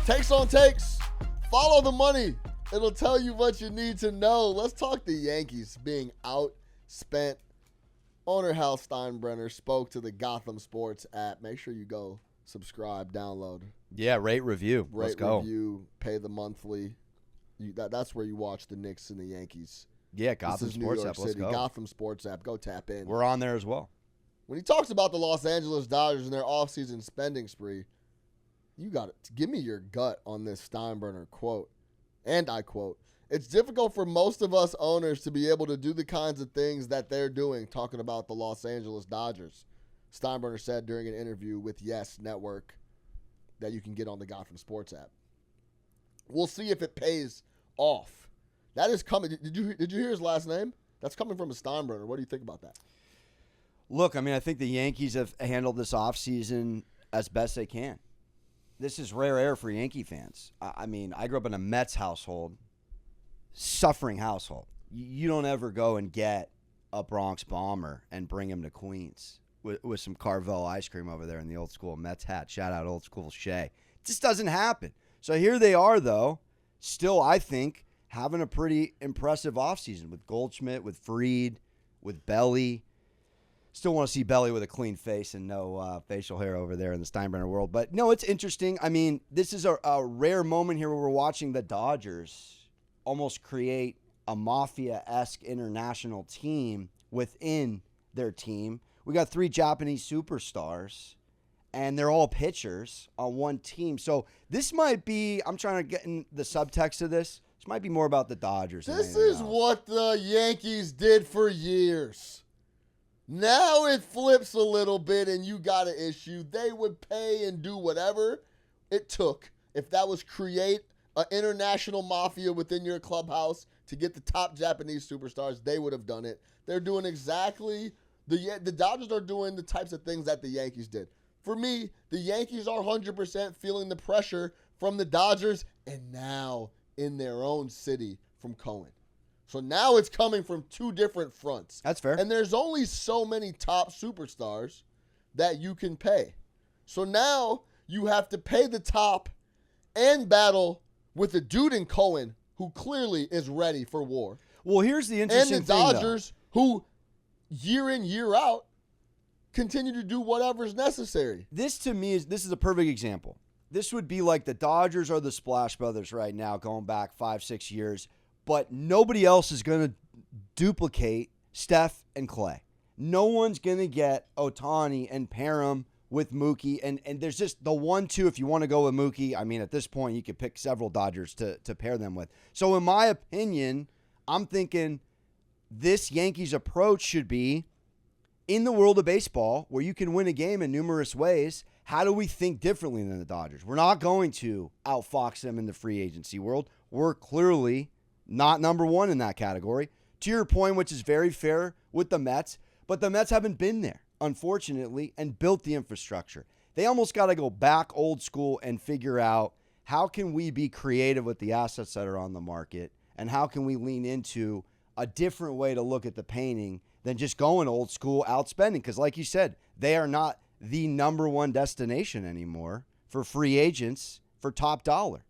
Takes on takes. Follow the money. It'll tell you what you need to know. Let's talk the Yankees being outspent. Owner Hal Steinbrenner spoke to the Gotham Sports App. Make sure you go subscribe, download. Yeah, rate, review. Let's go. Review, pay the monthly. That's where you watch the Knicks and the Yankees. Yeah, Gotham Sports App. Let's go. Gotham Sports App. Go tap in. We're on there as well. When he talks about the Los Angeles Dodgers and their offseason spending spree, you got to give me your gut on this Steinbrenner quote. And I quote, "It's difficult for most of us owners to be able to do the kinds of things that they're doing," talking about the Los Angeles Dodgers. Steinbrenner said during an interview with MSG Network that you can get on the Gotham Sports App. We'll see if it pays off. That is coming. Did you hear his last name? That's coming from a Steinbrenner. What do you think about that? Look, I mean, I think the Yankees have handled this offseason as best they can. This is rare air for Yankee fans. I mean, I grew up in a Mets household, suffering household. You don't ever go and get a Bronx Bomber and bring him to Queens with some Carvel ice cream over there in the old school Mets hat. Shout out old school Shea. It just doesn't happen. So here they are, though, still, I think, having a pretty impressive offseason with Goldschmidt, with Fried, with Belly. Still want to see Belly with a clean face and no facial hair over there in the Steinbrenner world. But, no, it's interesting. I mean, this is a rare moment here where we're watching the Dodgers almost create a mafia-esque international team within their team. We got 3 Japanese superstars, and they're all pitchers on one team. So this might be, I'm trying to get in the subtext of this. This might be more about the Dodgers. This is what the Yankees did for years. Now it flips a little bit and you got an issue. They would pay and do whatever it took. If that was create an international mafia within your clubhouse to get the top Japanese superstars, they would have done it. They're doing exactly, the Dodgers are doing the types of things that the Yankees did. For me, the Yankees are 100% feeling the pressure from the Dodgers and now in their own city from Cohen. So now it's coming from 2 different fronts. That's fair. And there's only so many top superstars that you can pay. So now you have to pay the top and battle with a dude in Cohen who clearly is ready for war. Well, here's the interesting thing, and the Dodgers, who year in, year out, continue to do whatever's necessary. This, to me, is a perfect example. This would be like the Dodgers are the Splash Brothers right now, going back 5-6 years. But nobody else is going to duplicate Steph and Clay. No one's going to get Ohtani and pair him with Mookie. And there's just the 1-2, if you want to go with Mookie. I mean, at this point, you could pick several Dodgers to pair them with. So in my opinion, I'm thinking this Yankees approach should be, in the world of baseball, where you can win a game in numerous ways, how do we think differently than the Dodgers? We're not going to outfox them in the free agency world. We're clearly not number 1 in that category. To your point, which is very fair with the Mets, but the Mets haven't been there, unfortunately, and built the infrastructure. They almost got to go back old school and figure out how can we be creative with the assets that are on the market, and how can we lean into a different way to look at the painting than just going old school outspending. Because like you said, they are not the number 1 destination anymore for free agents for top dollar.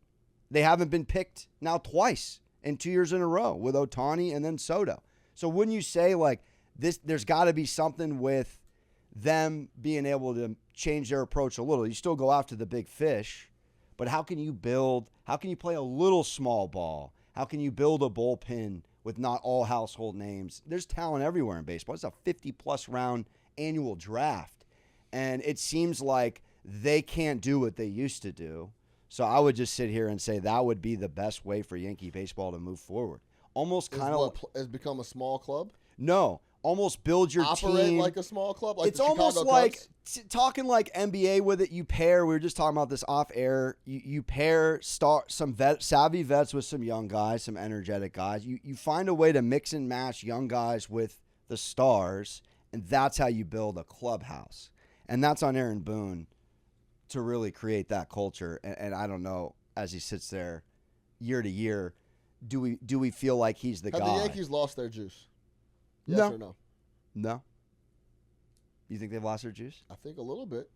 They haven't been picked now twice in 2 years in a row with Ohtani and then Soto. So wouldn't you say like this, there's got to be something with them being able to change their approach a little? You still go after the big fish, but how can you play a little small ball? How can you build a bullpen with not all household names? There's talent everywhere in baseball. It's a 50-plus round annual draft. And it seems like they can't do what they used to do. So I would just sit here and say that would be the best way for Yankee baseball to move forward. Almost kind of has become a small club. No, almost build your operate team like a small club. Like it's almost like talking like NBA with it. You pair. We were just talking about this off air. You pair some savvy vets with some young guys, some energetic guys. You find a way to mix and match young guys with the stars, and that's how you build a clubhouse. And that's on Aaron Boone to really create that culture. And I don't know, as he sits there year to year, do we feel like he's the guy? Have the Yankees lost their juice? Yes No. or no? No. You think they've lost their juice? I think a little bit.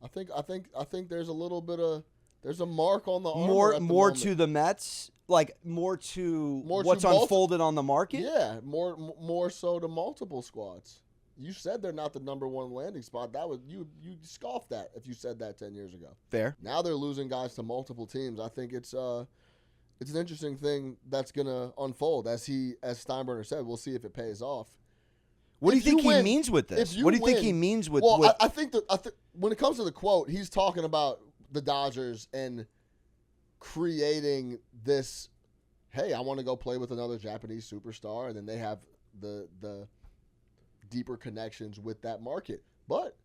I think there's a little bit of There's a mark on the armor more at the more moment. to the Mets, like more to More to what's unfolded on the market. Yeah, more so to multiple squads. You said they're not the number one landing spot. That was you scoffed at if you said that 10 years ago. Fair. Now they're losing guys to multiple teams. I think it's an interesting thing that's gonna unfold as Steinbrenner said. We'll see if it pays off. What do you think he means with this? What do you think he means with? Well, I think when it comes to the quote, he's talking about the Dodgers and creating this. Hey, I want to go play with another Japanese superstar, and then they have the deeper connections with that market. But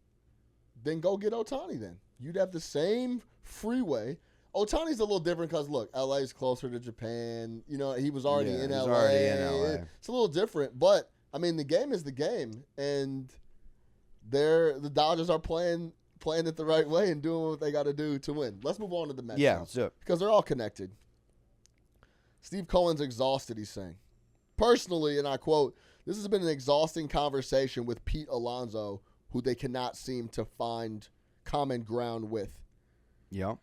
then go get Ohtani then. You'd have the same freeway. Ohtani's a little different because, look, LA's closer to Japan. You know, he was already in LA. It's a little different. But, I mean, the game is the game. And the Dodgers are playing it the right way and doing what they got to do to win. Let's move on to the Mets now, because they're all connected. Steve Cohen's exhausted, he's saying. Personally, and I quote, "This has been an exhausting conversation with Pete Alonso, who they cannot seem to find common ground with." Yeah.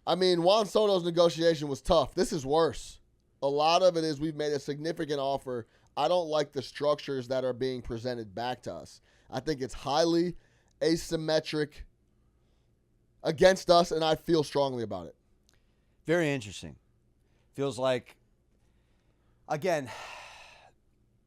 I mean, Juan Soto's negotiation was tough. This is worse. A lot of it is we've made a significant offer. I don't like the structures that are being presented back to us. I think it's highly asymmetric against us, and I feel strongly about it. Very interesting. Feels like, again,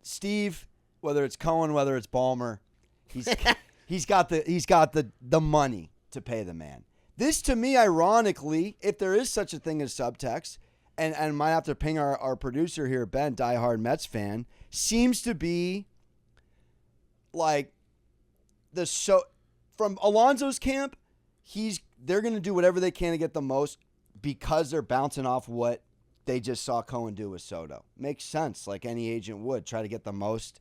Steve, whether it's Cohen, whether it's Ballmer, he's got the money to pay the man. This, to me, ironically, if there is such a thing as subtext, and might have to ping our producer here, Ben, diehard Mets fan, seems to be like from Alonso's camp, they're going to do whatever they can to get the most because they're bouncing off what they just saw Cohen do with Soto. Makes sense, like any agent would, try to get the most.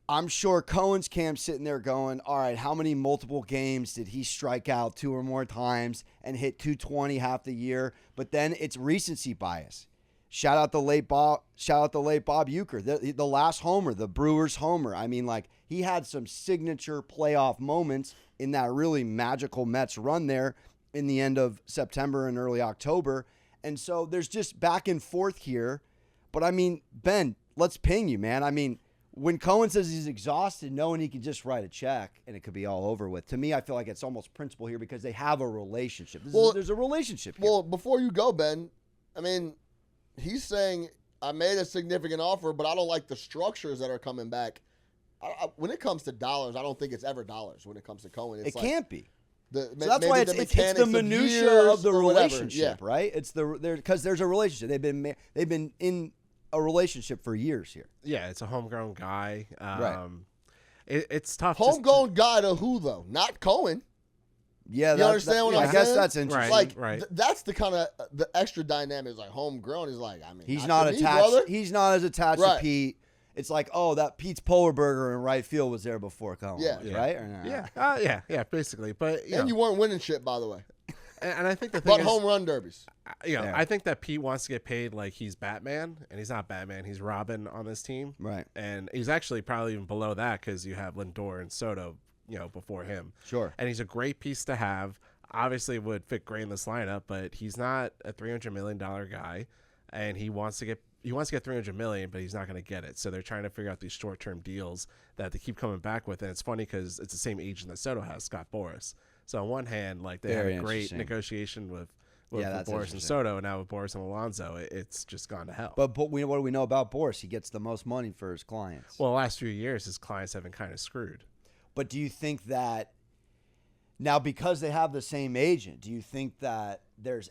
I'm sure Cohen's camp sitting there going, all right, how many multiple games did he strike out 2 or more times and hit 220 half the year? But then it's recency bias. Shout out the late Bob Uecker, the last homer, the Brewers homer. I mean, like, he had some signature playoff moments in that really magical Mets run there in the end of September and early October. And so there's just back and forth here. But, I mean, Ben, let's ping you, man. I mean, when Cohen says he's exhausted, knowing he can just write a check and it could be all over with, to me, I feel like it's almost principle here because they have a relationship. There's a relationship here. Well, before you go, Ben, I mean, he's saying, I made a significant offer, but I don't like the structures that are coming back. When it comes to dollars, I don't think it's ever dollars when it comes to Cohen. It can't be. So that's why it's the minutia of the relationship, right? It's because there's a relationship. They've been in a relationship for years here. Yeah, it's a homegrown guy. Right. It's tough. Homegrown guy to who though? Not Cohen. Yeah, you understand what I'm saying? I guess that's interesting. Right. That's the kind of the extra dynamic. Is like homegrown. He's like, I mean, he's not attached. Brother. He's not as attached to Pete. It's like, oh, that Pete's Polar Burger in right field was there before Cohen. Right? Or no? Yeah, basically. But you weren't winning shit, by the way. And I think the thing is, home run derbies. I think that Pete wants to get paid like he's Batman, and he's not Batman. He's Robin on this team, right? And he's actually probably even below that because you have Lindor and Soto, before him. Sure. And he's a great piece to have. Obviously, would fit great in this lineup, but he's not a $300 million guy, and he wants to get $300 million, but he's not going to get it. So they're trying to figure out these short-term deals that they keep coming back with. And it's funny because it's the same agent that Soto has, Scott Boras. So on one hand, like they had a great negotiation with Boras and Soto, and now with Boras and Alonso, it's just gone to hell. But what do we know about Boras? He gets the most money for his clients. Well, the last few years, his clients have been kind of screwed. But do you think that now because they have the same agent, do you think that is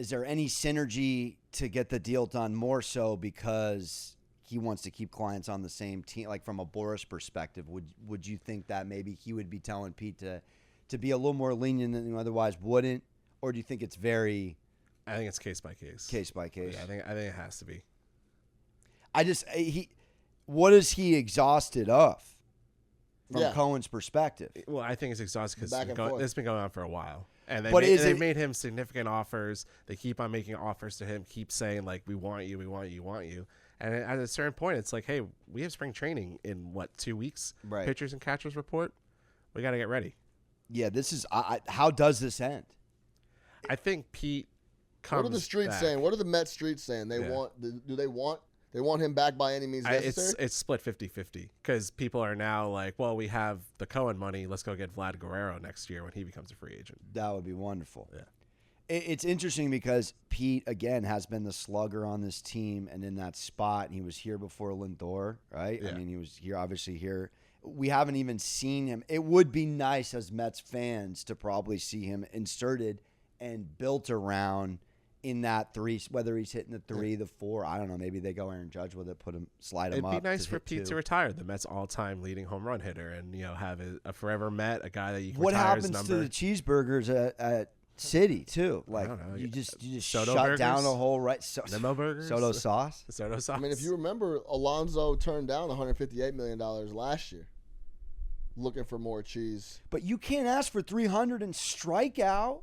there any synergy to get the deal done more so because he wants to keep clients on the same team? Like from a Boras perspective, would you think that maybe he would be telling Pete to be a little more lenient than he otherwise wouldn't? Or do you think it's very... I think it's case by case. Case by case. Yeah, I think it has to be. What is he exhausted of from Cohen's perspective? Well, I think it's exhausted because it's been going on for a while. And they've made him significant offers. They keep on making offers to him, keep saying, like, we want you, we want you, we want you. And at a certain point, it's like, hey, we have spring training in, 2 weeks? Right. Pitchers and catchers report. We got to get ready. Yeah, this is how does this end? I think Pete comes What are the streets back. saying? What are the Mets streets saying? They Yeah. They want him back by any means necessary? It's split 50-50 because people are now like, well, we have the Cohen money. Let's go get Vlad Guerrero next year when he becomes a free agent. That would be wonderful. Yeah. It's interesting because Pete, again, has been the slugger on this team and in that spot. And he was here before Lindor, right? Yeah. I mean, he was here, obviously here. We haven't even seen him. It would be nice as Mets fans to probably see him inserted and built around in that 3, whether he's hitting the 3, the 4. I don't know. Maybe they go Aaron Judge with it, slide him It'd up. be nice to for hit Pete 2. to retire, the Mets all-time leading home run hitter, and have a forever Met, a guy that you can What retire his happens number. to the cheeseburgers at City too? Like don't know. you just Soto shut burgers? down the whole Limo burgers? Soto sauce. Soto sauce. I mean, if you remember, Alonso turned down $158 million last year looking for more cheese. But you can't ask for 300 and strike out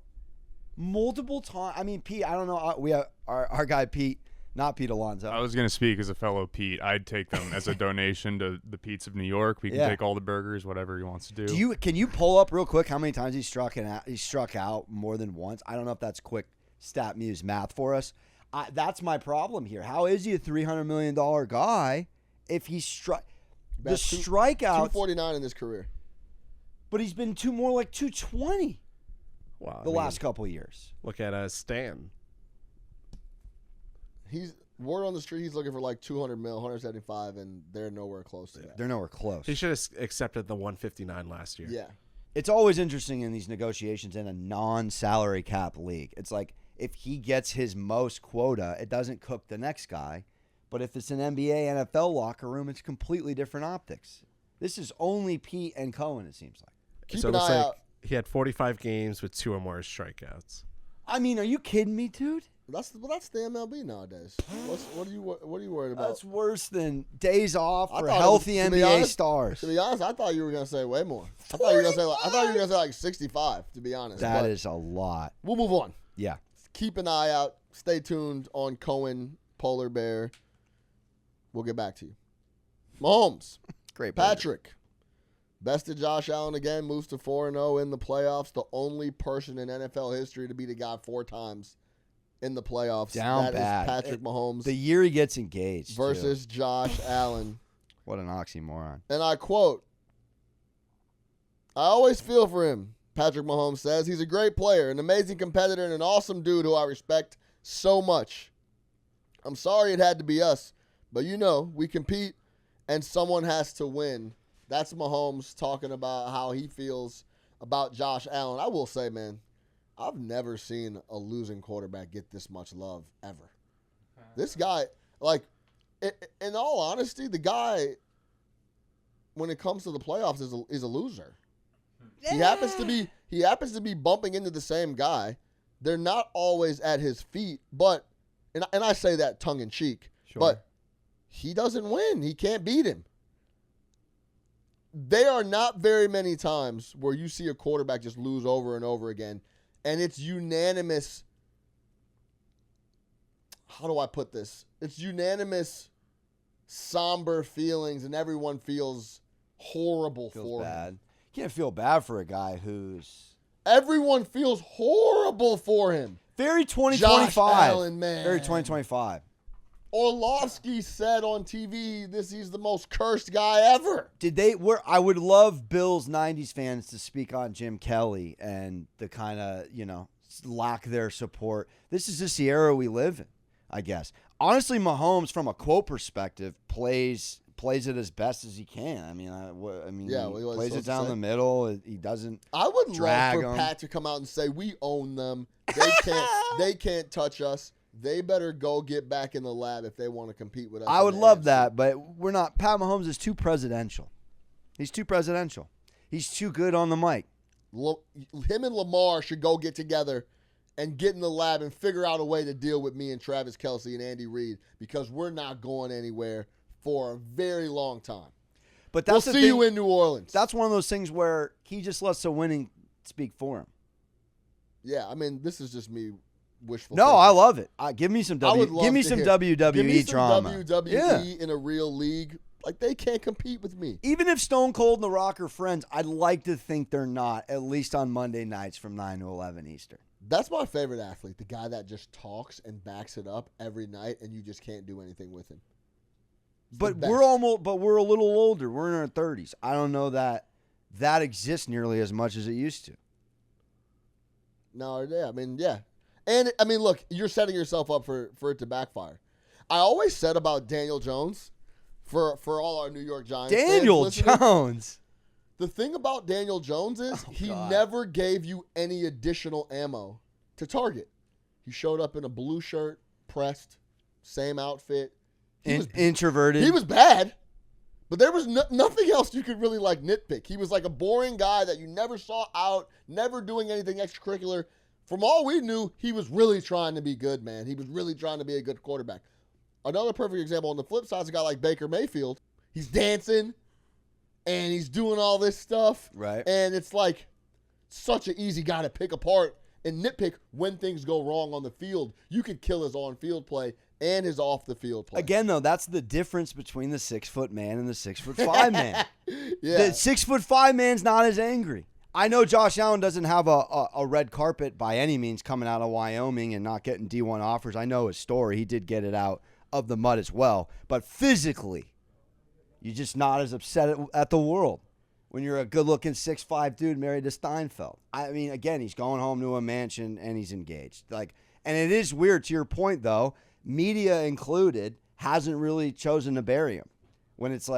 multiple times. I mean, Pete, I don't know. We have our guy Pete, not Pete Alonso. I was going to speak as a fellow Pete. I'd take them as a donation to the Pete's of New York. We can take all the burgers, whatever he wants to do. Can you pull up real quick how many times he struck out more than once? I don't know if that's quick stat muse math for us. That's my problem here. How is he a $300 million guy if he struck the strikeouts? 249 in his career. But he's been more like 220 Wow, the last couple of years. Look at Stan. He's word on the street. He's looking for like 200 mil, 175, and they're nowhere close to that. They're nowhere close. He should have accepted the 159 last year. Yeah. It's always interesting in these negotiations in a non-salary cap league. It's like if he gets his most quota, it doesn't cook the next guy. But if it's an NBA, NFL locker room, it's completely different optics. This is only Pete and Cohen, it seems like. Keep So an it looks eye like out. he had 45 games with 2 or more strikeouts. I mean, are you kidding me, dude? That's the MLB nowadays. What are you worried about? That's worse than days off I for thought it healthy was- to be NBA honest- stars. To be honest, I thought you were gonna say way more. I thought you were gonna say like 65. To be honest, That but is a lot. We'll move on. Yeah. Keep an eye out. Stay tuned on Cohen, Polar Bear. We'll get back to you. Mahomes, Great. Patrick, bested Josh Allen again. Moves to 4-0 in the playoffs. The only person in NFL history to beat a guy 4 times in the playoffs. Down That is bad. Patrick Mahomes The year he gets engaged. too. versus Josh Allen. What an oxymoron. And I quote, I always feel for him, Patrick Mahomes says. He's a great player, an amazing competitor, and an awesome dude who I respect so much. I'm sorry it had to be us, but we compete and someone has to win. That's Mahomes talking about how he feels about Josh Allen. I will say, man, I've never seen a losing quarterback get this much love ever. This guy, like, in all honesty, the guy, when it comes to the playoffs, is a loser. He happens to be bumping into the same guy. They're not always at his feet, but and I say that tongue in cheek, but he doesn't win. He can't beat him. There are not very many times where you see a quarterback just lose over and over again, and it's unanimous. How do I put this? It's unanimous, somber feelings, and everyone feels horrible for him. Bad. You can't feel bad for a guy who's Everyone feels horrible for him. very Josh 2025. Allen, man. Very 2025. Orlovsky said on TV, he's the most cursed guy ever. I would love Bills 90s fans to speak on Jim Kelly and the kind of, lack their support. This is just the era we live in, I guess. Honestly, Mahomes, from a quote perspective, plays it as best as he can. I mean, he plays it down the middle. He doesn't. I would love drag for him. Pat to come out and say, we own them. They can't touch us. They better go get back in the lab if they want to compete with us. I in would the love AFC. that, but we're not. Pat Mahomes is too presidential. He's too presidential. He's too good on the mic. Him and Lamar should go get together and get in the lab and figure out a way to deal with me and Travis Kelce and Andy Reid, because we're not going anywhere for a very long time. But We'll that's the see thing. you in New Orleans. That's one of those things where he just lets the winning speak for him. Yeah, I mean, this is just me wishful No, thinking. I love it. Give me some I would love give me to some hear- WWE Give me some drama. WWE Yeah. in a real league. Like, they can't compete with me. Even if Stone Cold and The Rock are friends, I'd like to think they're not, at least on Monday nights from 9 to 11 Eastern. That's my favorite athlete, the guy that just talks and backs it up every night, and you just can't do anything with him. But we're a little older. We're in our 30s. I don't know that exists nearly as much as it used to. No, yeah, yeah. And, look, you're setting yourself up for it to backfire. I always said about Daniel Jones, for all our New York Giants Daniel Jones. The thing about Daniel Jones is he never gave you any additional ammo to target. He showed up in a blue shirt, pressed, same outfit. Introverted. He was bad, but there was nothing else you could really nitpick. He was like a boring guy that you never saw out, never doing anything extracurricular. From all we knew, he was really trying to be good, man. He was really trying to be a good quarterback. Another perfect example on the flip side is a guy like Baker Mayfield. He's dancing, and he's doing all this stuff. Right. And it's such an easy guy to pick apart and nitpick when things go wrong on the field. You could kill his on-field play and his off-the-field play. Again, though, that's the difference between the 6-foot man and the 6'5" man. Yeah. The 6'5" man's not as angry. I know Josh Allen doesn't have a red carpet by any means coming out of Wyoming and not getting D1 offers. I know his story. He did get it out of the mud as well. But physically, you're just not as upset at the world when you're a good-looking 6'5" dude married to Steinfeld. Again, he's going home to a mansion and he's engaged. And it is weird, to your point, though, media included hasn't really chosen to bury him. When it's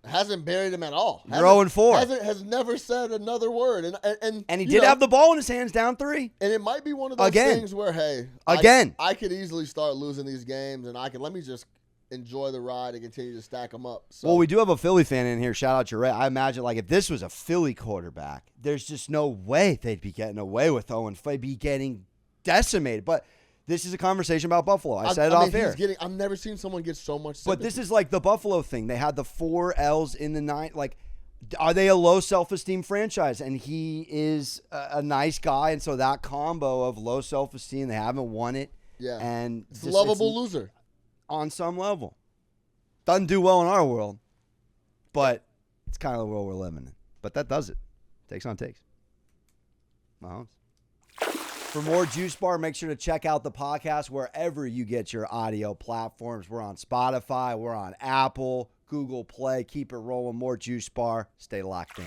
hasn't buried him at all. You're 0-4. Has never said another word. And he did have the ball in his hands down 3. And it might be one of those things where, hey, I could easily start losing these games, and let me just enjoy the ride and continue to stack them up. So. Well, we do have a Philly fan in here. Shout out to Ray. I imagine, if this was a Philly quarterback, there's just no way they'd be getting away with 0-5. They'd be getting decimated. But this is a conversation about Buffalo. I said it off air. I've never seen someone get so much sympathy. But this is like the Buffalo thing. They had the 4 L's in the 9. Are they a low self-esteem franchise? And he is a nice guy. And so that combo of low self-esteem, they haven't won it. Yeah. And it's a lovable loser. On some level. Doesn't do well in our world. But it's kind of the world we're living in. But that does it. Takes on takes. Mahomes. For more Juice Bar, make sure to check out the podcast wherever you get your audio platforms. We're on Spotify. We're on Apple, Google Play. Keep it rolling. More Juice Bar. Stay locked in.